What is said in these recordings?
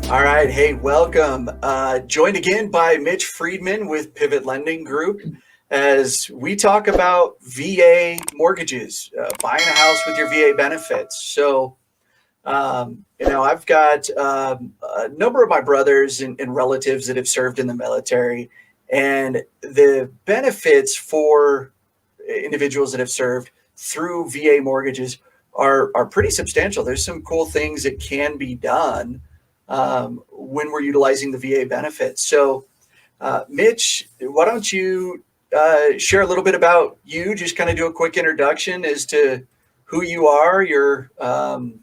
All right. Hey, welcome. Joined again by Mitch Friedman with Pivot Lending Group as we talk about VA mortgages, buying a house with your VA benefits. I've got a number of my brothers and relatives that have served in the military, and the benefits for individuals that have served through VA mortgages are pretty substantial. There's some cool things that can be done when we're utilizing the VA benefits. Mitch, why don't you share a little bit about you? Just kind of do a quick introduction as to who you are, and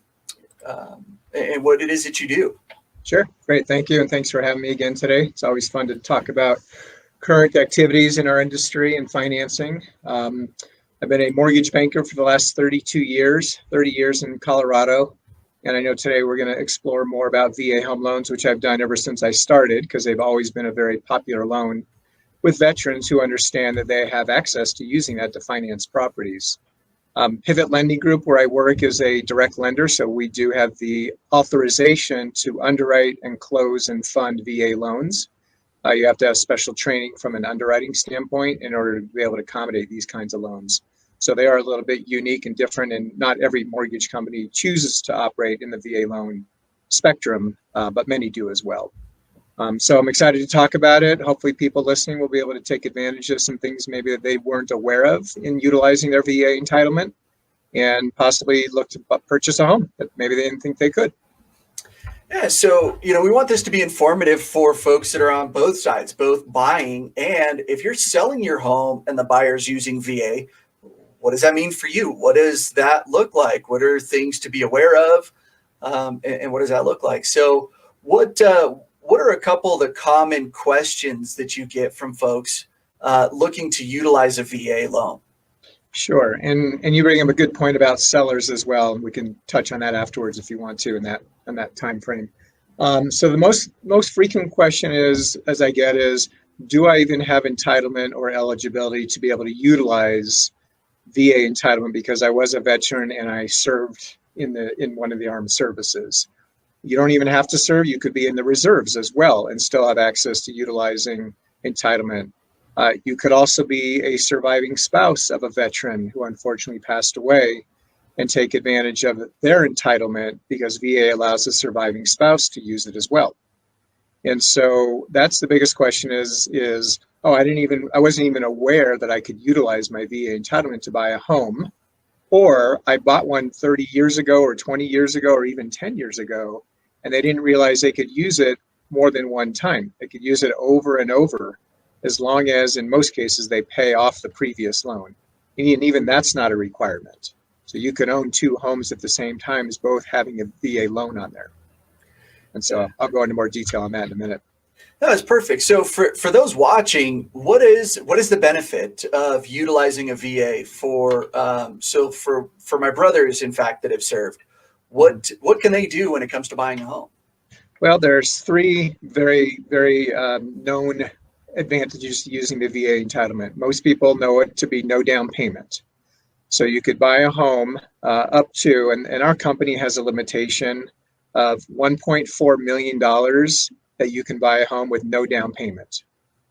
what it is that you do. Sure. Great. Thank you. And thanks for having me again today. It's always fun to talk about current activities in our industry and financing. I've been a mortgage banker for the last 32 years, 30 years in Colorado. And I know today we're going to explore more about VA home loans, which I've done ever since I started, because they've always been a very popular loan with veterans who understand that they have access to using that to finance properties. Pivot Lending Group, where I work, is a direct lender, so we do have the authorization to underwrite and close and fund VA loans. You have to have special training from an underwriting standpoint in order to be able to accommodate these kinds of loans. So they are a little bit unique and different, and not every mortgage company chooses to operate in the VA loan spectrum, but many do as well. So I'm excited to talk about it. Hopefully people listening will be able to take advantage of some things maybe that they weren't aware of in utilizing their VA entitlement, and possibly look to purchase a home that maybe they didn't think they could. Yeah, so we want this to be informative for folks that are on both sides, both buying and if you're selling your home and the buyer's using VA. What does that mean for you? What does that look like? What are things to be aware of? And what does that look like? So what are a couple of the common questions that you get from folks looking to utilize a VA loan? Sure. And you bring up a good point about sellers as well. We can touch on that afterwards if you want to in that time frame. So the most frequent question as I get is, do I even have entitlement or eligibility to be able to utilize VA entitlement because I was a veteran and I served in one of the armed services? You don't even have to serve. You could be in the reserves as well and still have access to utilizing entitlement. You could also be a surviving spouse of a veteran who unfortunately passed away and take advantage of their entitlement because VA allows the surviving spouse to use it as well. And so that's the biggest question is, I wasn't even aware that I could utilize my VA entitlement to buy a home, or I bought one 30 years ago or 20 years ago or even 10 years ago, and they didn't realize they could use it more than one time. They could use it over and over, as long as in most cases they pay off the previous loan. And even that's not a requirement. So you can own two homes at the same time as both having a VA loan on there. And so I'll go into more detail on that in a minute. No, that's perfect. So for those watching, what is the benefit of utilizing a VA for my brothers, in fact, that have served? What can they do when it comes to buying a home? Well, there's three very, very known advantages to using the VA entitlement. Most people know it to be no down payment. So you could buy a home up to, and our company has a limitation of $1.4 million that you can buy a home with no down payment.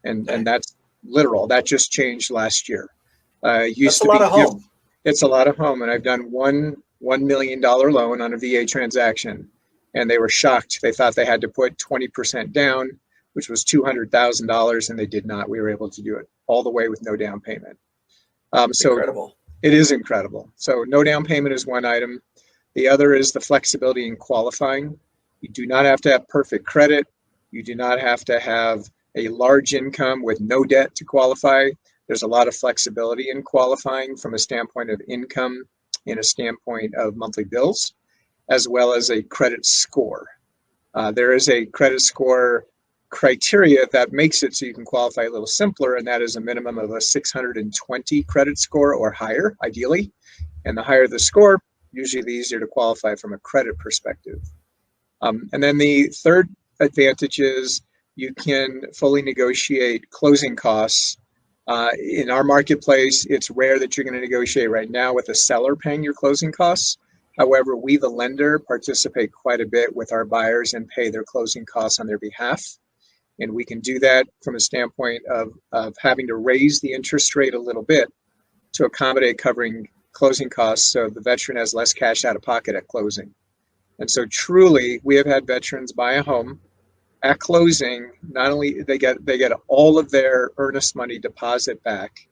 And that's literal. That just changed last year. That's a lot of home. It's a lot of home. And I've done $1 million loan on a VA transaction. And they were shocked. They thought they had to put 20% down, which was $200,000, and they did not. We were able to do it all the way with no down payment. So incredible. It is incredible. So no down payment is one item. The other is the flexibility in qualifying. You do not have to have perfect credit. You do not have to have a large income with no debt to qualify. There's a lot of flexibility in qualifying from a standpoint of income and a standpoint of monthly bills, as well as a credit score. There is a credit score criteria that makes it so you can qualify a little simpler, and that is a minimum of a 620 credit score or higher, ideally. And the higher the score, usually the easier to qualify from a credit perspective. And then the third advantage is you can fully negotiate closing costs. In our marketplace, it's rare that you're going to negotiate right now with a seller paying your closing costs. However, we, the lender, participate quite a bit with our buyers and pay their closing costs on their behalf. And we can do that from a standpoint of having to raise the interest rate a little bit to accommodate covering closing costs so the veteran has less cash out of pocket at closing. And so truly, we have had veterans buy a home at closing. Not only they get all of their earnest money deposit back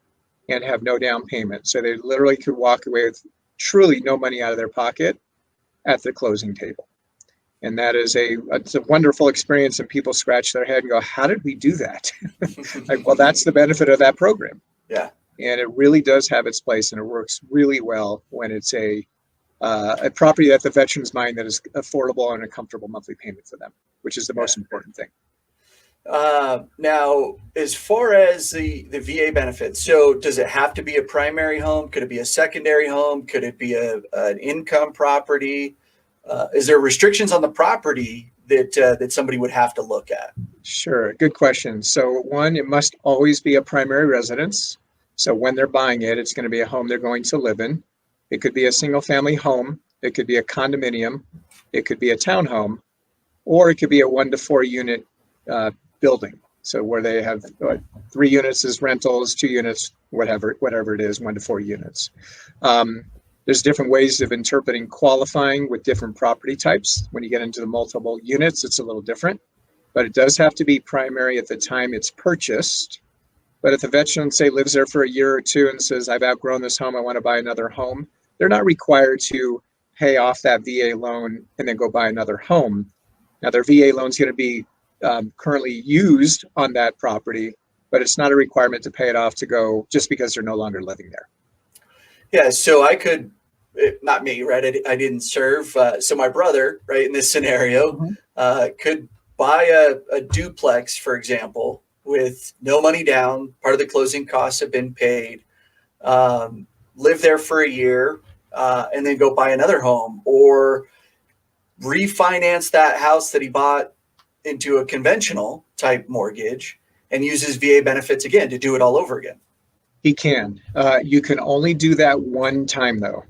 and have no down payment. So they literally could walk away with truly no money out of their pocket at the closing table. And that is it's a wonderful experience, and people scratch their head and go, how did we do that? Like, well, that's the benefit of that program. Yeah. And it really does have its place, and it works really well when it's a property that the veteran's mind that is affordable and a comfortable monthly payment for them, which is the most important thing. Now, as far as the VA benefits, so does it have to be a primary home? Could it be a secondary home? Could it be an income property? Is there restrictions on the property that somebody would have to look at? Sure, good question. So one, it must always be a primary residence. So when they're buying it, it's going to be a home they're going to live in. It could be a single family home. It could be a condominium. It could be a townhome, or it could be a 1 to 4 unit building. So where they have 3 units as rentals, 2 units, whatever it is, 1 to 4 units. There's different ways of interpreting qualifying with different property types. When you get into the multiple units, it's a little different, but it does have to be primary at the time it's purchased. But if the veteran, say, lives there for a year or two and says, I've outgrown this home, I want to buy another home, they're not required to pay off that VA loan and then go buy another home. Now, their VA loan is going to be currently used on that property, but it's not a requirement to pay it off to go just because they're no longer living there. Yeah, so I could, not me, right? I didn't serve. So my brother, right, in this scenario, could buy a duplex, for example, with no money down. Part of the closing costs have been paid. Live there for a year, and then go buy another home, or refinance that house that he bought into a conventional type mortgage and use his VA benefits again to do it all over again. He can. You can only do that one time, though.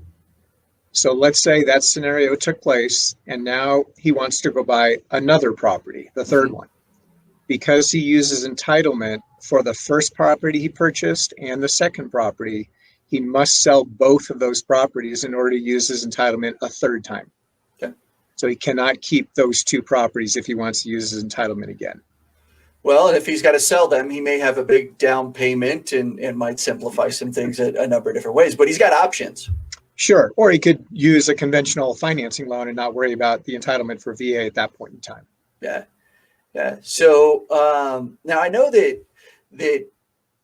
So let's say that scenario took place, and now he wants to go buy another property, the third one. Because he uses entitlement for the first property he purchased and the second property, he must sell both of those properties in order to use his entitlement a third time. Okay. So he cannot keep those 2 properties if he wants to use his entitlement again. Well, and if he's got to sell them, he may have a big down payment and might simplify some things a number of different ways, but he's got options. Sure. Or he could use a conventional financing loan and not worry about the entitlement for VA at that point in time. Yeah. Yeah. So now I know that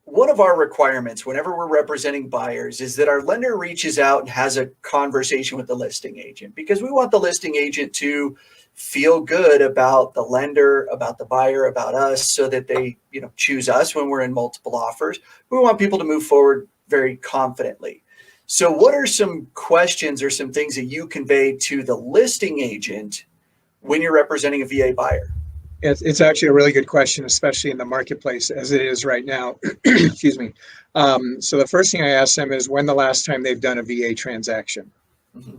one of our requirements whenever we're representing buyers is that our lender reaches out and has a conversation with the listing agent, because we want the listing agent to feel good about the lender, about the buyer, about us, so that they, choose us when we're in multiple offers. We want people to move forward very confidently. So what are some questions or some things that you convey to the listing agent when you're representing a VA buyer? It's actually a really good question, especially in the marketplace as it is right now. Excuse me. So the first thing I ask them is when the last time they've done a VA transaction.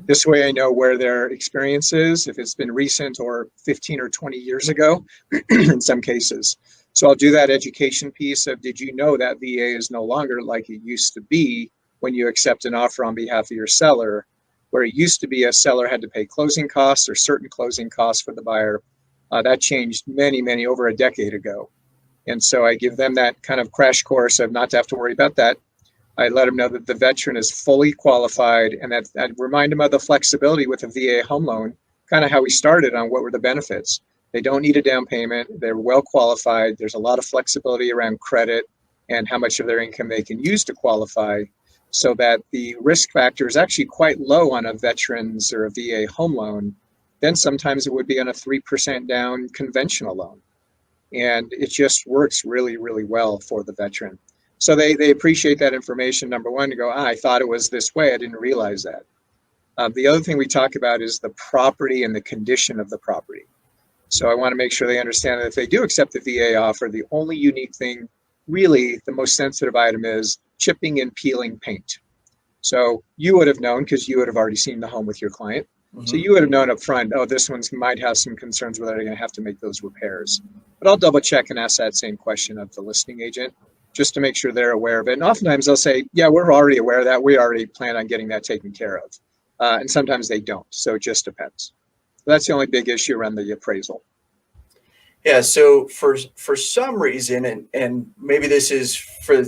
This way I know where their experience is, if it's been recent or 15 or 20 years ago in some cases. So I'll do that education piece of, did you know that VA is no longer like it used to be when you accept an offer on behalf of your seller, where it used to be a seller had to pay closing costs or certain closing costs for the buyer. That changed many, over a decade ago. And so I give them that kind of crash course of not to have to worry about that. I let them know that the veteran is fully qualified, and that remind them of the flexibility with a VA home loan, kind of how we started on what were the benefits. They don't need a down payment. They're well qualified. There's a lot of flexibility around credit and how much of their income they can use to qualify, so that the risk factor is actually quite low on a veteran's or a VA home loan. Then sometimes it would be on a 3% down conventional loan. And it just works really, well for the veteran. So they appreciate that information, number one, to go, I thought it was this way. I didn't realize that. The other thing we talk about is the property and the condition of the property. So I want to make sure they understand that if they do accept the VA offer, the only unique thing, really the most sensitive item, is chipping and peeling paint. So you would have known because you would have already seen the home with your client. So Mhm. you would have known up front, oh, this one's might have some concerns whether they're going to have to make those repairs. But I'll double check and ask that same question of the listing agent just to make sure they're aware of it. And oftentimes they'll say, yeah, we're already aware of that. We already plan on getting that taken care of. And sometimes they don't. So it just depends. That's the only big issue around the appraisal. Yeah, so for some reason, and maybe this is for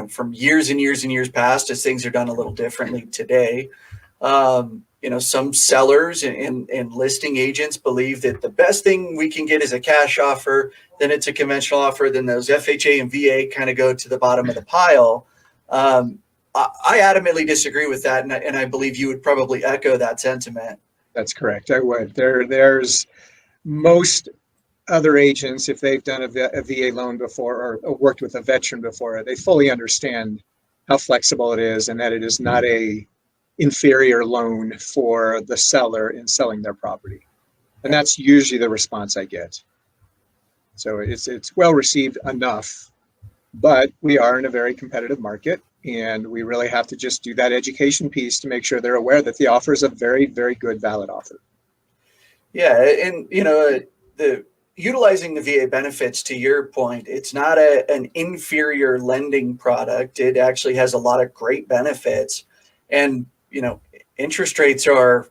from years and years and years past, as things are done a little differently today. Some sellers and listing agents believe that the best thing we can get is a cash offer, then it's a conventional offer, then those FHA and VA kind of go to the bottom of the pile. I adamantly disagree with that, and I believe you would probably echo that sentiment. That's correct. I would. There's most other agents, if they've done a VA loan before or worked with a veteran before, they fully understand how flexible it is and that it is not a inferior loan for the seller in selling their property. And that's usually the response I get. So it's well received enough, but we are in a very competitive market and we really have to just do that education piece to make sure they're aware that the offer is a very, very good, valid offer. Yeah, and the utilizing the VA benefits, to your point, it's not an inferior lending product. It actually has a lot of great benefits, and interest rates are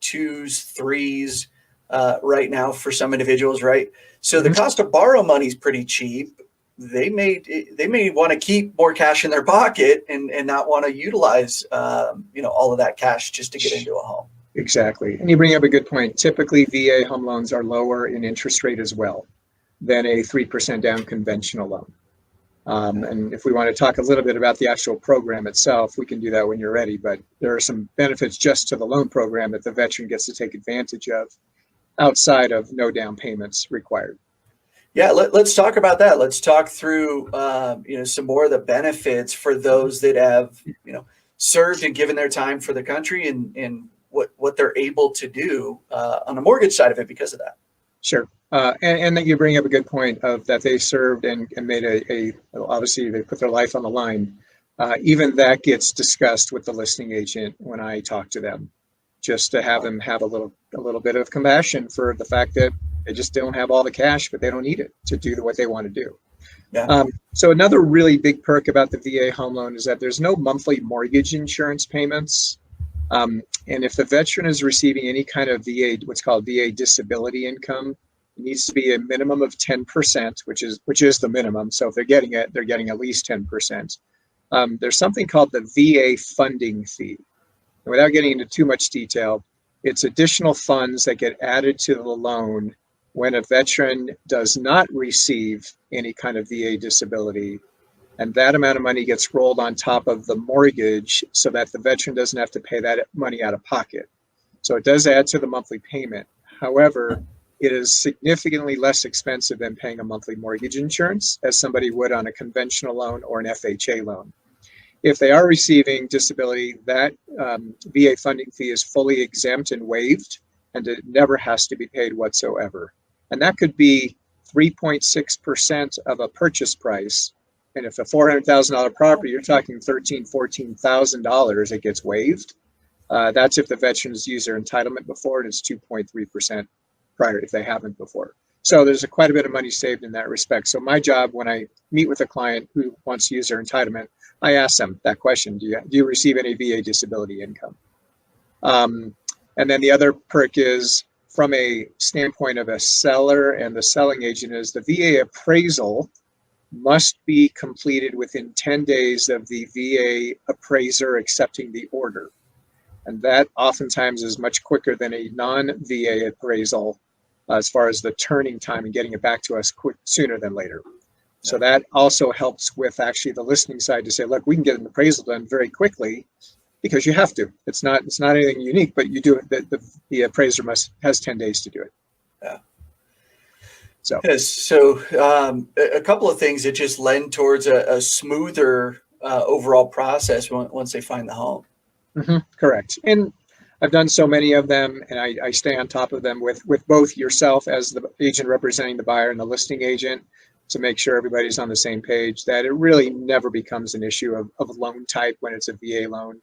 twos, threes right now for some individuals, right? So the cost to borrow money is pretty cheap. They may want to keep more cash in their pocket and not want to utilize all of that cash just to get into a home. Exactly. And you bring up a good point. Typically, VA home loans are lower in interest rate as well than a 3% down conventional loan. And if we want to talk a little bit about the actual program itself, we can do that when you're ready. But there are some benefits just to the loan program that the veteran gets to take advantage of outside of no down payments required. Yeah, let's talk about that. Let's talk through some more of the benefits for those that have served and given their time for the country and what they're able to do on the mortgage side of it because of that. Sure. And that you bring up a good point of that they served and made obviously they put their life on the line. Even that gets discussed with the listing agent when I talk to them, just to have them have a little bit of compassion for the fact that they just don't have all the cash, but they don't need it to do what they want to do. Yeah. So another really big perk about the VA home loan is that there's no monthly mortgage insurance payments. And if the veteran is receiving any kind of VA, what's called VA disability income, it needs to be a minimum of 10%, which is the minimum. So if they're getting it, they're getting at least 10%. There's something called the VA funding fee. And without getting into too much detail, it's additional funds that get added to the loan when a veteran does not receive any kind of VA disability. And that amount of money gets rolled on top of the mortgage so that the veteran doesn't have to pay that money out of pocket. So it does add to the monthly payment. However, it is significantly less expensive than paying a monthly mortgage insurance as somebody would on a conventional loan or an FHA loan. If they are receiving disability, that VA funding fee is fully exempt and waived, and it never has to be paid whatsoever. And that could be 3.6% of a purchase price. And if a $400,000 property, you're talking $13,000, $14,000, it gets waived. That's if the veteran has used their entitlement before, and it's 2.3% prior if they haven't before. So there's quite a bit of money saved in that respect. So my job when I meet with a client who wants to use their entitlement, I ask them that question: Do you receive any VA disability income? And then the other perk is from a standpoint of a seller and the selling agent is the VA appraisal must be completed within 10 days of the VA appraiser accepting the order. And that oftentimes is much quicker than a non-VA appraisal as far as the turning time and getting it back to us sooner than later. So that also helps with actually the listening side to say, look, we can get an appraisal done very quickly because you have to. It's not anything unique, but you do it. The appraiser has 10 days to do it. Yeah. So, yes, so a couple of things that just lend towards a smoother overall process once they find the home. Mm-hmm, correct. And I've done so many of them, and I stay on top of them with both yourself as the agent representing the buyer and the listing agent to make sure everybody's on the same page, that it really never becomes an issue of loan type when it's a VA loan.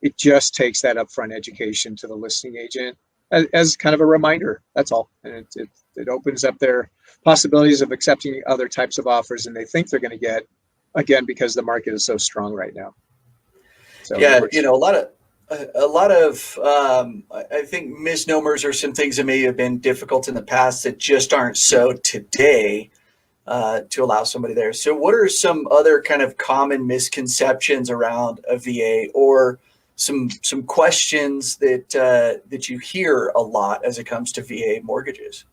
It just takes that upfront education to the listing agent as kind of a reminder. That's all. And it opens up their possibilities of accepting other types of offers than they think they're going to get, again, because the market is so strong right now. So Yeah, a lot of I think misnomers are some things that may have been difficult in the past that just aren't so today, to allow somebody there. So, what are some other kind of common misconceptions around a VA, or some questions that you hear a lot as it comes to VA mortgages?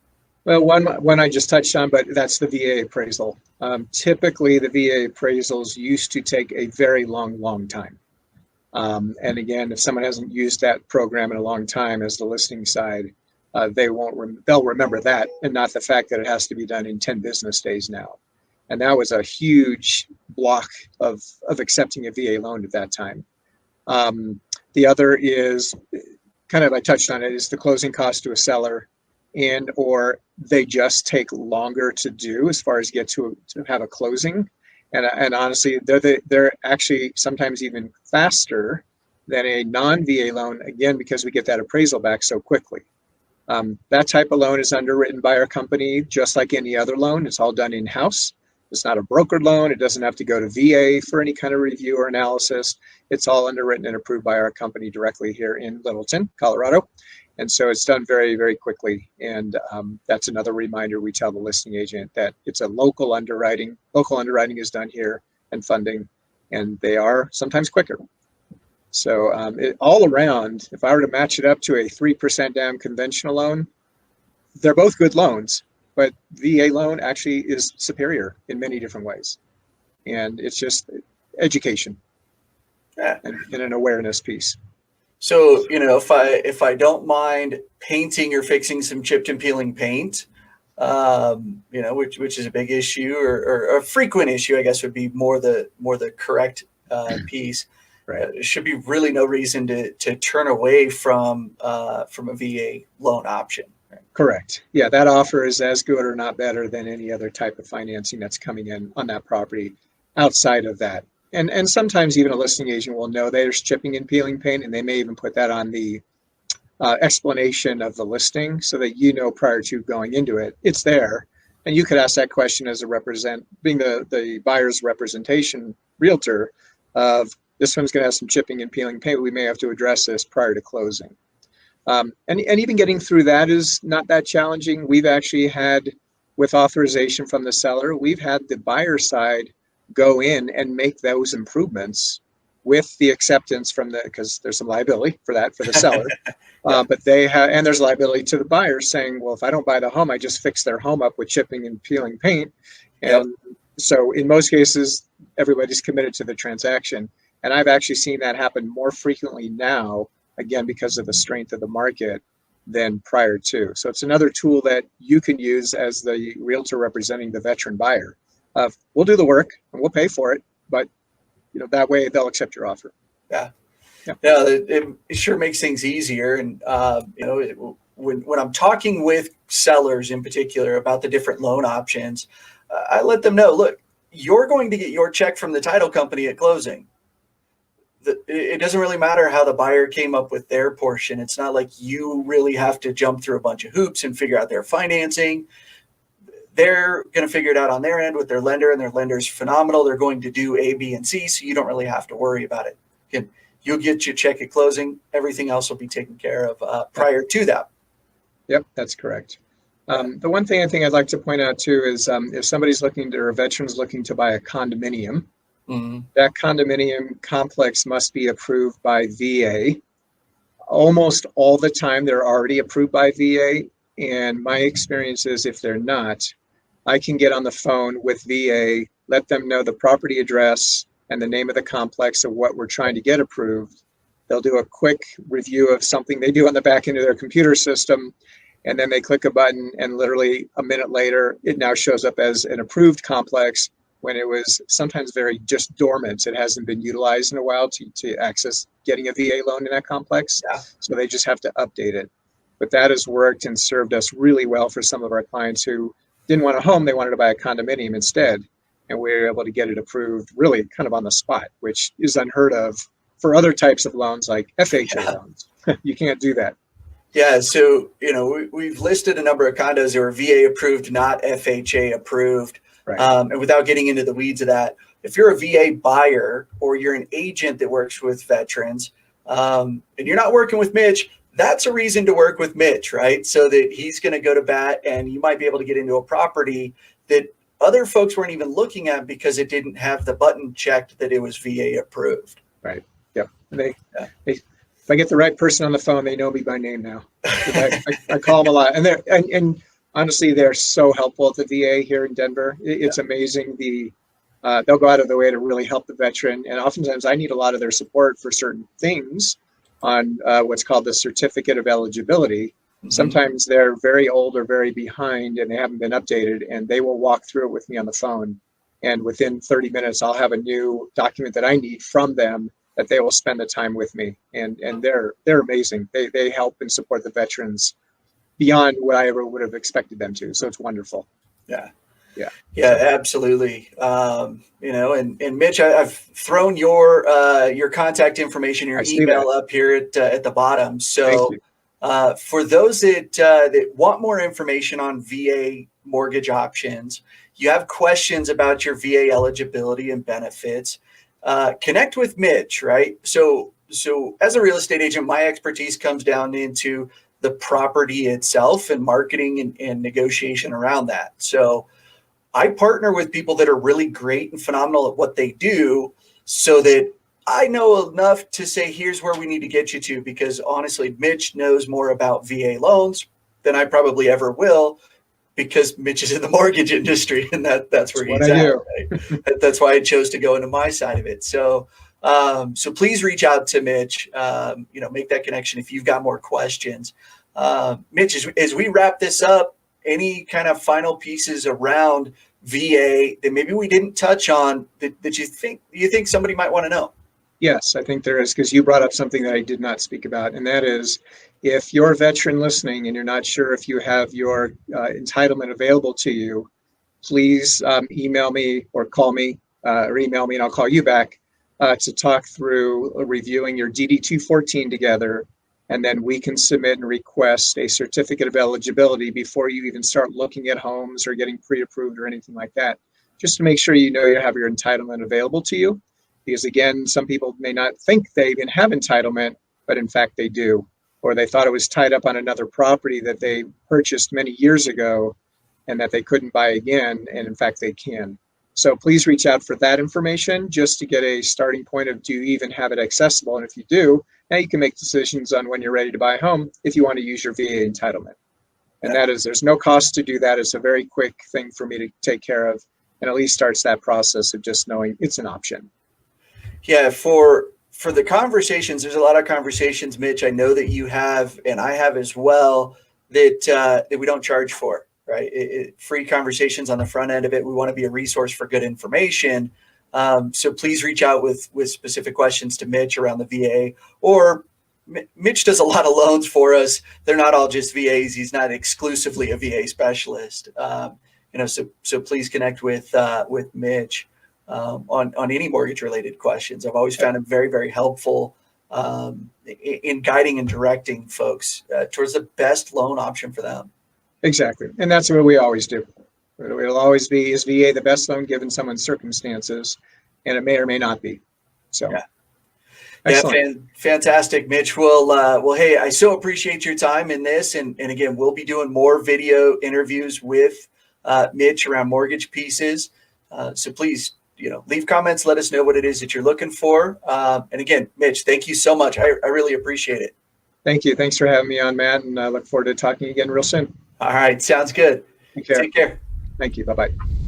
Well, one I just touched on, but that's the VA appraisal. Typically, the VA appraisals used to take a very long time. And again, if someone hasn't used that program in a long time as the listing side, they'll remember that, and not the fact that it has to be done in 10 business days now. And that was a huge block of accepting a VA loan at that time. The other is kind of, I touched on it, is the closing cost to a seller, and or they just take longer to do as far as get to have a closing. And honestly, they're actually sometimes even faster than a non-VA loan, again, because we get that appraisal back so quickly. That type of loan is underwritten by our company, just like any other loan. It's all done in-house. It's not a brokered loan. It doesn't have to go to VA for any kind of review or analysis. It's all underwritten and approved by our company directly here in Littleton, Colorado. And so it's done very, very quickly. And that's another reminder we tell the listing agent that it's a local underwriting. Local underwriting is done here, and funding, and they are sometimes quicker. So all around, if I were to match it up to a 3% down conventional loan, they're both good loans, but VA loan actually is superior in many different ways. And it's just education, Yeah. and an awareness piece. So, if I don't mind painting or fixing some chipped and peeling paint, which is a big issue, or a frequent issue, I guess would be more the correct piece. Right. There should be really no reason to turn away from a VA loan option. Right? Correct. Yeah, that offer is as good or not better than any other type of financing that's coming in on that property outside of that. And sometimes even a listing agent will know there's chipping and peeling paint, and they may even put that on the explanation of the listing, so that prior to going into it, it's there. And you could ask that question as being the buyer's representation realtor of, this one's going to have some chipping and peeling paint. We may have to address this prior to closing. And even getting through that is not that challenging. We've actually had, with authorization from the seller, we've had the buyer side go in and make those improvements with the acceptance because there's some liability for that for the seller. Yeah. But and there's liability to the buyer saying, well, if I don't buy the home, I just fix their home up with chipping and peeling paint. And so in most cases, everybody's committed to the transaction. And I've actually seen that happen more frequently now, again, because of the strength of the market, than prior to. So it's another tool that you can use as the realtor representing the veteran buyer. We'll do the work and we'll pay for it, but that way they'll accept your offer. Yeah. Yeah. Yeah, it sure makes things easier. And when I'm talking with sellers in particular about the different loan options, I let them know, look, you're going to get your check from the title company at closing. It doesn't really matter how the buyer came up with their portion. It's not like you really have to jump through a bunch of hoops and figure out their financing. They're going to figure it out on their end with their lender, and their lender's phenomenal. They're going to do A, B, and C, so you don't really have to worry about it. Again, you'll get your check at closing. Everything else will be taken care of prior to that. Yep, that's correct. The one thing I think I'd like to point out too is if somebody's or a veteran's looking to buy a condominium, that condominium complex must be approved by VA. Almost all the time, they're already approved by VA. And my experience is, if they're not, I can get on the phone with VA, let them know the property address and the name of the complex of what we're trying to get approved. They'll do a quick review of something they do on the back end of their computer system, and then they click a button, and literally a minute later, it now shows up as an approved complex when it was sometimes very just dormant. It hasn't been utilized in a while to access getting a VA loan in that complex. Yeah. So they just have to update it. But that has worked and served us really well for some of our clients who didn't want a home, they wanted to buy a condominium instead. And we were able to get it approved really kind of on the spot, which is unheard of for other types of loans like FHA loans. You can't do that. Yeah, so we've listed a number of condos that were VA approved, not FHA approved. Right. And without getting into the weeds of that, if you're a VA buyer or you're an agent that works with veterans, and you're not working with Mitch, that's a reason to work with Mitch, right? So that he's going to go to bat, and you might be able to get into a property that other folks weren't even looking at because it didn't have the button checked that it was VA approved. Right. Yep. If I get the right person on the phone, they know me by name now. I call them a lot, and honestly, they're so helpful at the VA here in Denver. It's amazing. They'll go out of their way to really help the veteran, and oftentimes I need a lot of their support for certain things on what's called the certificate of eligibility. Mm-hmm. Sometimes they're very old or very behind, and they haven't been updated, and they will walk through it with me on the phone. And within 30 minutes, I'll have a new document that I need from them that they will spend the time with me, and they're amazing. They help and support the veterans beyond what I ever would have expected them to. So it's wonderful. Yeah, absolutely. And Mitch, I've thrown your contact information, your email up here at the bottom. So for those that want more information on VA mortgage options, you have questions about your VA eligibility and benefits, connect with Mitch, right? So as a real estate agent, my expertise comes down into the property itself and marketing and negotiation around that. So I partner with people that are really great and phenomenal at what they do, so that I know enough to say, here's where we need to get you to, because honestly, Mitch knows more about VA loans than I probably ever will, because Mitch is in the mortgage industry, and that's where he's at. Right? That's why I chose to go into my side of it. So please reach out to Mitch, make that connection if you've got more questions. Mitch, as we wrap this up, any kind of final pieces around VA that maybe we didn't touch on that you think somebody might want to know? Yes, I think there is, because you brought up something that I did not speak about, and that is, if you're a veteran listening and you're not sure if you have your entitlement available to you, please email me or call me or email me, and I'll call you back to talk through reviewing your DD-214 together. And then we can submit and request a certificate of eligibility before you even start looking at homes or getting pre-approved or anything like that, just to make sure you know you have your entitlement available to you. Because again, some people may not think they even have entitlement, but in fact they do. Or they thought it was tied up on another property that they purchased many years ago and that they couldn't buy again, and in fact they can. So please reach out for that information, just to get a starting point of, do you even have it accessible? And if you do, now you can make decisions on when you're ready to buy a home if you want to use your VA entitlement. And that is, there's no cost to do that. It's a very quick thing for me to take care of, and at least starts that process of just knowing it's an option. Yeah, for the conversations, there's a lot of conversations, Mitch, I know that you have, and I have as well, that we don't charge for. Right, free conversations on the front end of it. We want to be a resource for good information. So please reach out with specific questions to Mitch around the VA. Or Mitch does a lot of loans for us. They're not all just VAs. He's not exclusively a VA specialist. So please connect with Mitch on any mortgage related questions. I've always found him very, very helpful in guiding and directing folks towards the best loan option for them. Exactly. And that's what we always do. It'll always be, is VA the best loan given someone's circumstances? And it may or may not be. So, fantastic, Mitch. Well, hey, I so appreciate your time in this. And again, we'll be doing more video interviews with Mitch around mortgage pieces. So please, leave comments. Let us know what it is that you're looking for. And again, Mitch, thank you so much. I really appreciate it. Thank you. Thanks for having me on, Matt. And I look forward to talking again real soon. All right. Sounds good. Take care. Take care. Thank you. Bye-bye.